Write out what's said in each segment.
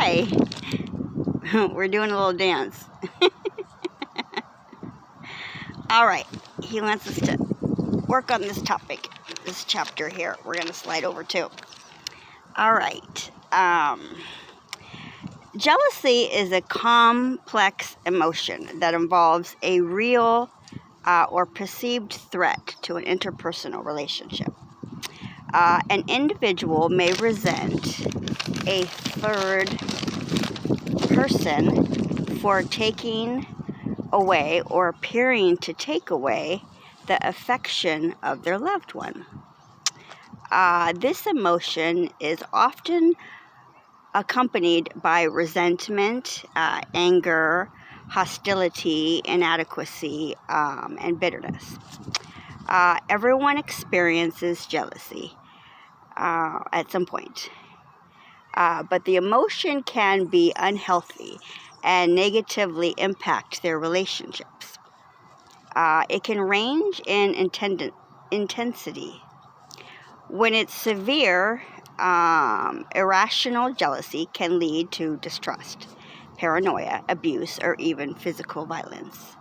Hi. We're doing a little dance. All right. He wants us to work on this topic, this chapter here. We're going to slide over to. All right. Jealousy is a complex emotion that involves a real or perceived threat to an interpersonal relationship. An individual may resent a third person for taking away or appearing to take away the affection of their loved one. This emotion is often accompanied by resentment, anger, hostility, inadequacy, and bitterness. Everyone experiences jealousy at some point. But the emotion can be unhealthy and negatively impact their relationships. It can range in intensity. When it's severe, irrational jealousy can lead to distrust, paranoia, abuse, or even physical violence.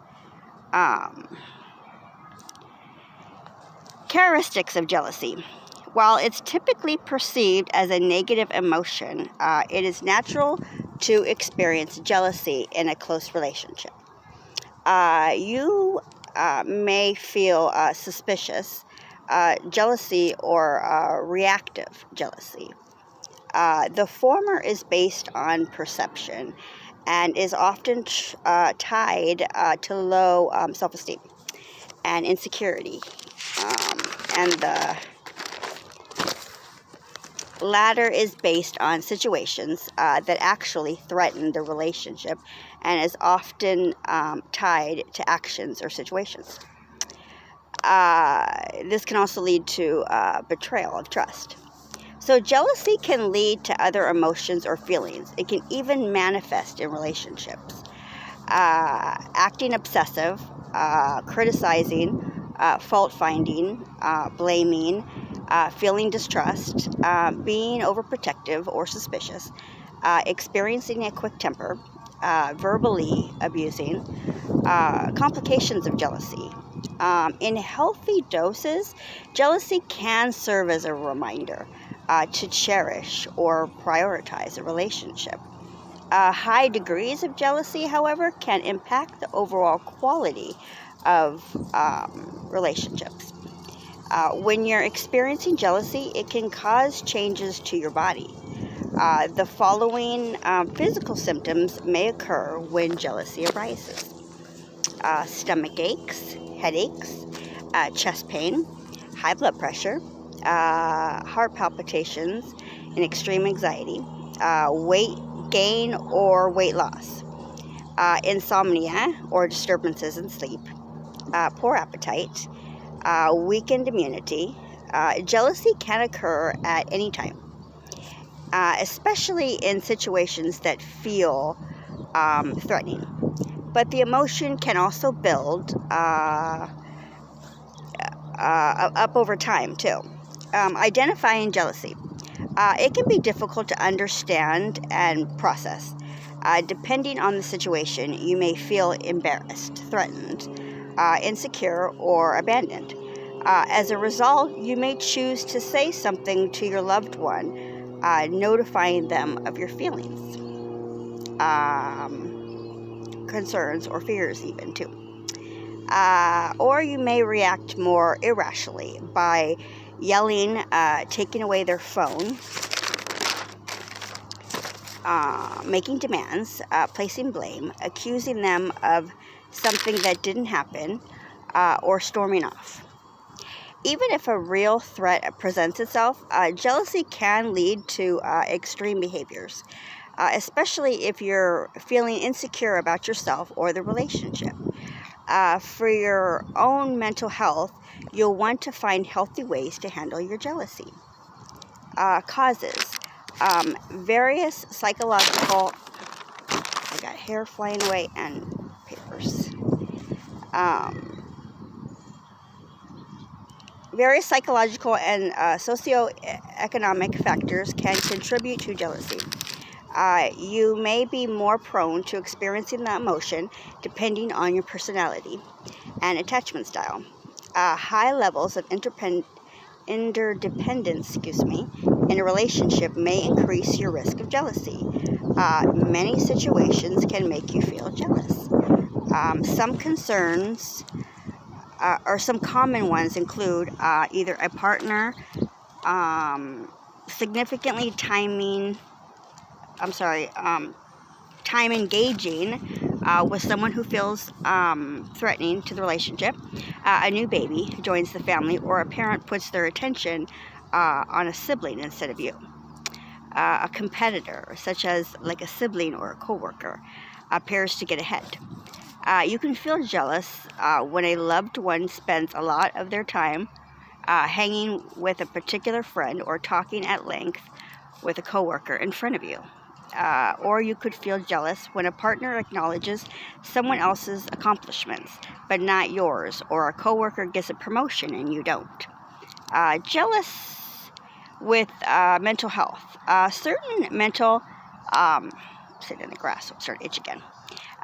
Characteristics of jealousy. While it's typically perceived as a negative emotion, it is natural to experience jealousy in a close relationship. You may feel suspicious, jealousy, or reactive jealousy. The former is based on perception and is often tied to low self-esteem and insecurity. And the latter is based on situations that actually threaten the relationship and is often tied to actions or situations. This can also lead to betrayal of trust. So jealousy can lead to other emotions or feelings. It can even manifest in relationships. Acting obsessive, criticizing, fault-finding, blaming, feeling distrust, being overprotective or suspicious, experiencing a quick temper, verbally abusing, complications of jealousy. In healthy doses, jealousy can serve as a reminder to cherish or prioritize a relationship. High degrees of jealousy, however, can impact the overall quality of relationships. When you're experiencing jealousy, it can cause changes to your body. The following physical symptoms may occur when jealousy arises. Stomach aches, headaches, chest pain, high blood pressure, heart palpitations, and extreme anxiety, weight gain or weight loss, insomnia or disturbances in sleep, poor appetite, weakened immunity. Jealousy can occur at any time, especially in situations that feel threatening. But the emotion can also build up over time, too. Identifying jealousy. It can be difficult to understand and process. Depending on the situation, you may feel embarrassed, threatened, insecure, or abandoned. As a result, you may choose to say something to your loved one, notifying them of your feelings, concerns, or fears even, too. Or you may react more irrationally by yelling, taking away their phone, making demands, placing blame, accusing them of something that didn't happen, or storming off. Even if a real threat presents itself, jealousy can lead to extreme behaviors, especially if you're feeling insecure about yourself or the relationship. For your own mental health, you'll want to find healthy ways to handle your jealousy. Causes. Various psychological... I got hair flying away and papers. Various psychological and socioeconomic factors can contribute to jealousy. You may be more prone to experiencing that emotion depending on your personality and attachment style. High levels of interdependence, in a relationship may increase your risk of jealousy. Many situations can make you feel jealous. Some concerns or some common ones include either a partner significantly time engaging with someone who feels threatening to the relationship, a new baby joins the family, or a parent puts their attention on a sibling instead of you. A competitor, such as like a sibling or a coworker, appears to get ahead. You can feel jealous when a loved one spends a lot of their time hanging with a particular friend or talking at length with a coworker in front of you. Or you could feel jealous when a partner acknowledges someone else's accomplishments, but not yours, or a coworker gets a promotion and you don't. Jealous with mental health. Certain mental, sit in the grass, so I'll start to itch again.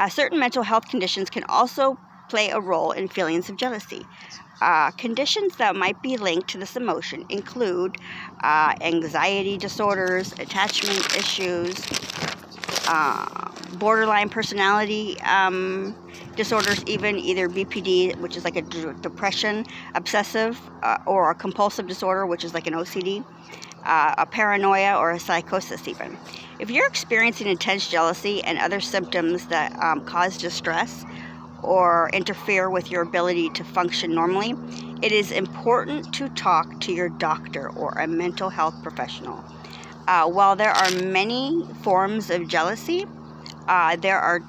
Certain mental health conditions can also play a role in feelings of jealousy. Conditions that might be linked to this emotion include anxiety disorders, attachment issues, borderline personality disorders, even either BPD, which is like a depression, obsessive, or a compulsive disorder, which is like an OCD, a paranoia, or a psychosis even. If you're experiencing intense jealousy and other symptoms that cause distress or interfere with your ability to function normally, it is important to talk to your doctor or a mental health professional. While there are many forms of jealousy, there are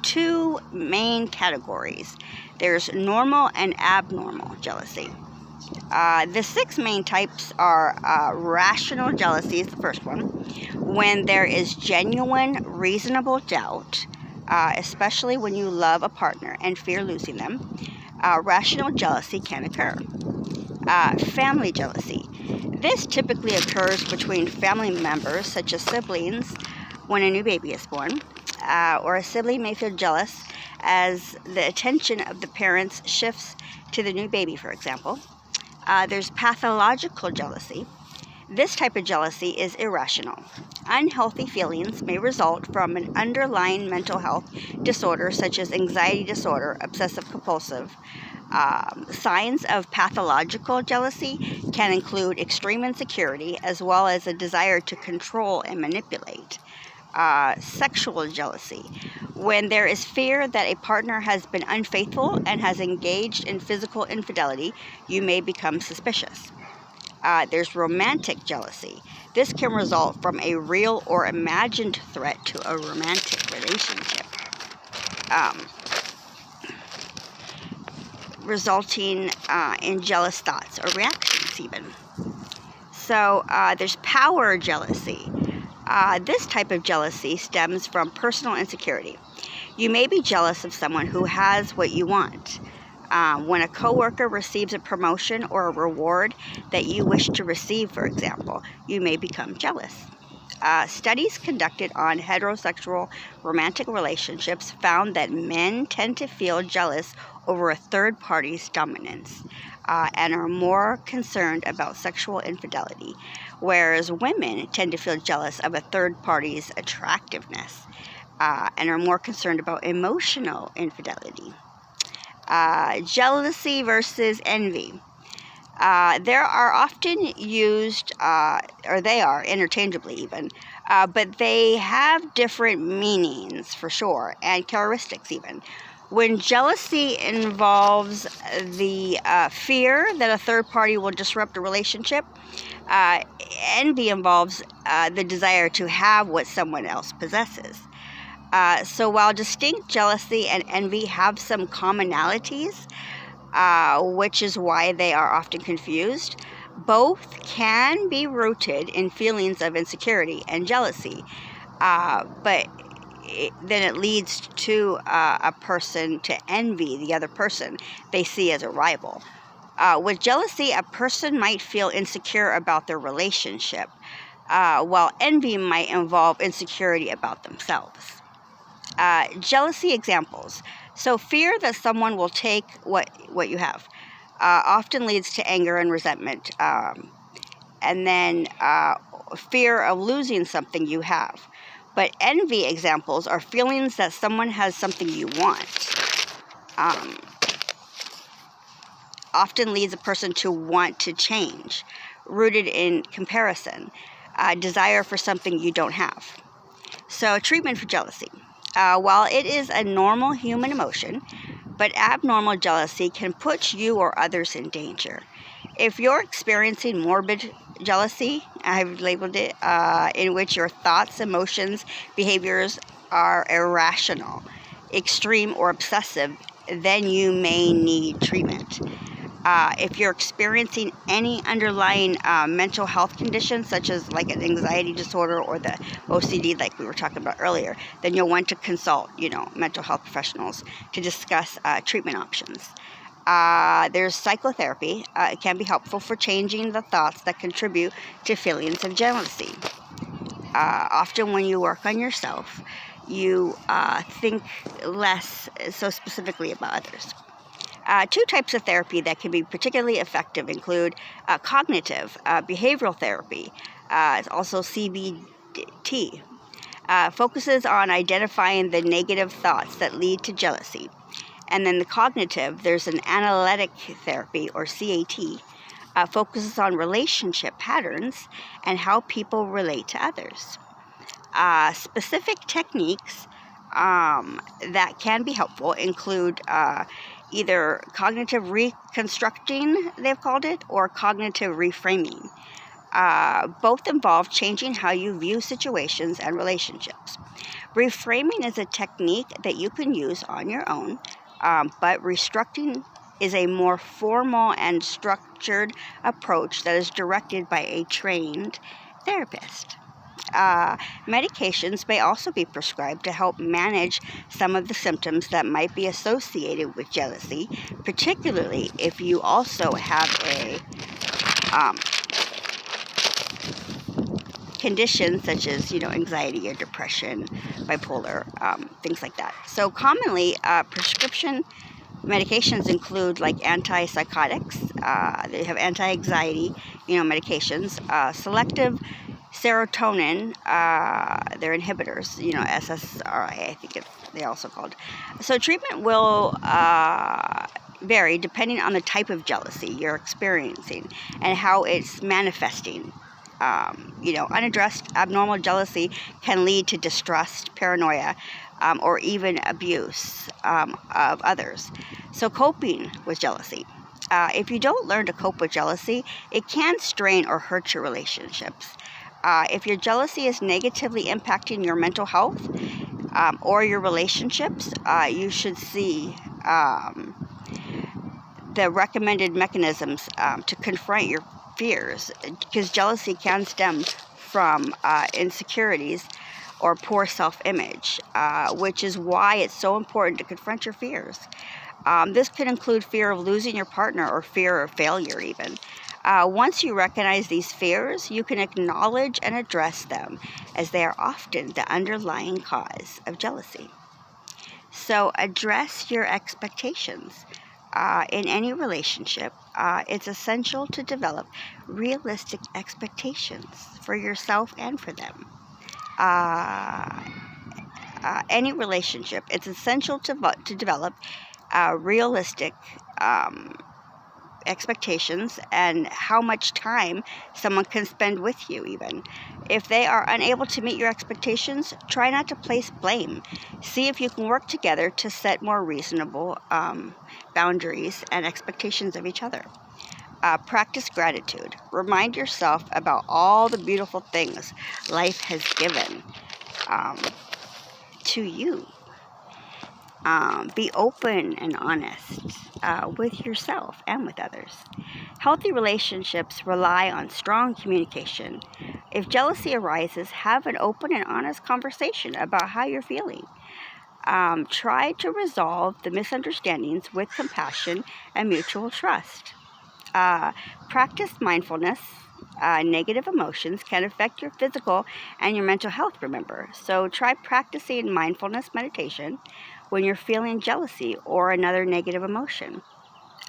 two main categories. There's normal and abnormal jealousy. The 6 main types are rational jealousy is the first one, when there is genuine, reasonable doubt, especially when you love a partner and fear losing them. Rational jealousy can occur. Family jealousy. This typically occurs between family members, such as siblings, when a new baby is born, or a sibling may feel jealous as the attention of the parents shifts to the new baby, for example. There's pathological jealousy. This type of jealousy is irrational. Unhealthy feelings may result from an underlying mental health disorder such as anxiety disorder, obsessive-compulsive. Signs of pathological jealousy can include extreme insecurity as well as a desire to control and manipulate. Sexual jealousy. When there is fear that a partner has been unfaithful and has engaged in physical infidelity, you may become suspicious. There's romantic jealousy. This can result from a real or imagined threat to a romantic relationship, resulting in jealous thoughts or reactions even. So there's power jealousy. This type of jealousy stems from personal insecurity. You may be jealous of someone who has what you want. When a coworker receives a promotion or a reward that you wish to receive, for example, you may become jealous. Studies conducted on heterosexual romantic relationships found that men tend to feel jealous over a third party's dominance and are more concerned about sexual infidelity, whereas women tend to feel jealous of a third party's attractiveness and are more concerned about emotional infidelity. Jealousy versus envy. There are often used, or they are interchangeably even, but they have different meanings for sure, and characteristics even. When jealousy involves the fear that a third party will disrupt a relationship, envy involves the desire to have what someone else possesses. So while distinct jealousy and envy have some commonalities, which is why they are often confused, both can be rooted in feelings of insecurity and jealousy, but then it leads to a person to envy the other person they see as a rival. With jealousy, a person might feel insecure about their relationship, while envy might involve insecurity about themselves. Jealousy examples. So fear that someone will take what you have often leads to anger and resentment. And then fear of losing something you have. But envy examples are feelings that someone has something you want. Often leads a person to want to change, rooted in comparison, desire for something you don't have. So, treatment for jealousy. While it is a normal human emotion, but abnormal jealousy can put you or others in danger. If you're experiencing morbid jealousy, I've labeled it, in which your thoughts, emotions, behaviors are irrational, extreme, or obsessive, then you may need treatment. If you're experiencing any underlying mental health conditions, such as like an anxiety disorder or the OCD, like we were talking about earlier, then you'll want to consult, mental health professionals to discuss treatment options. There's psychotherapy. It can be helpful for changing the thoughts that contribute to feelings of jealousy. Often when you work on yourself, you think less so specifically about others. Two types of therapy that can be particularly effective include cognitive behavioral therapy, also CBT, focuses on identifying the negative thoughts that lead to jealousy. And then the cognitive, there's an analytic therapy, or CAT, focuses on relationship patterns and how people relate to others. Specific techniques that can be helpful include either cognitive reconstructing, they've called it, or cognitive reframing. Both involve changing how you view situations and relationships. Reframing is a technique that you can use on your own, but restructuring is a more formal and structured approach that is directed by a trained therapist. Medications may also be prescribed to help manage some of the symptoms that might be associated with jealousy, particularly if you also have a condition such as, anxiety or depression, bipolar, things like that. So commonly, prescription medications include like antipsychotics. They have anti-anxiety, medications, selective serotonin, they're inhibitors, SSRI, I think they're also called. So treatment will vary depending on the type of jealousy you're experiencing and how it's manifesting. Unaddressed abnormal jealousy can lead to distrust, paranoia, or even abuse of others. So coping with jealousy. If you don't learn to cope with jealousy, it can strain or hurt your relationships. If your jealousy is negatively impacting your mental health or your relationships, you should see the recommended mechanisms to confront your fears, because jealousy can stem from insecurities or poor self-image, which is why it's so important to confront your fears. This could include fear of losing your partner or fear of failure even. Once you recognize these fears, you can acknowledge and address them, as they are often the underlying cause of jealousy. So address your expectations. In any relationship, it's essential to develop realistic expectations for yourself and for them. Any relationship, it's essential to develop realistic expectations and how much time someone can spend with you even. If they are unable to meet your expectations, try not to place blame. See if you can work together to set more reasonable boundaries and expectations of each other. Practice gratitude. Remind yourself about all the beautiful things life has given to you. Be open and honest with yourself and with others. Healthy relationships rely on strong communication. If jealousy arises, have an open and honest conversation about how you're feeling. Try to resolve the misunderstandings with compassion and mutual trust. Practice mindfulness. Negative emotions can affect your physical and your mental health, remember. So try practicing mindfulness meditation when you're feeling jealousy or another negative emotion,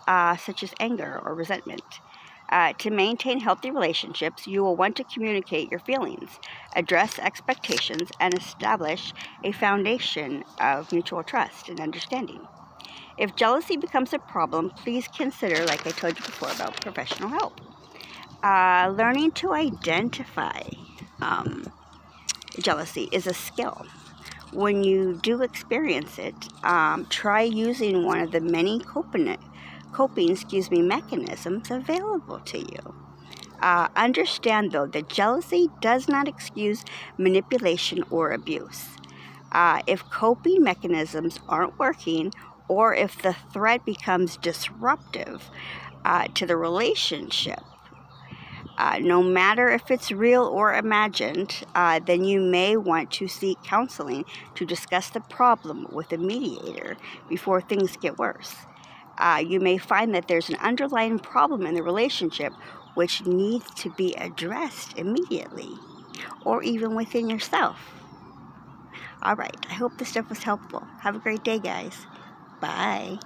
such as anger or resentment. To maintain healthy relationships, you will want to communicate your feelings, address expectations, and establish a foundation of mutual trust and understanding. If jealousy becomes a problem, please consider, like I told you before, about professional help. Learning to identify jealousy is a skill. When you do experience it, try using one of the many coping mechanisms available to you. Understand, though, that jealousy does not excuse manipulation or abuse. If coping mechanisms aren't working, or if the threat becomes disruptive to the relationship, no matter if it's real or imagined, then you may want to seek counseling to discuss the problem with a mediator before things get worse. You may find that there's an underlying problem in the relationship which needs to be addressed immediately, or even within yourself. All right, I hope this stuff was helpful. Have a great day, guys. Bye.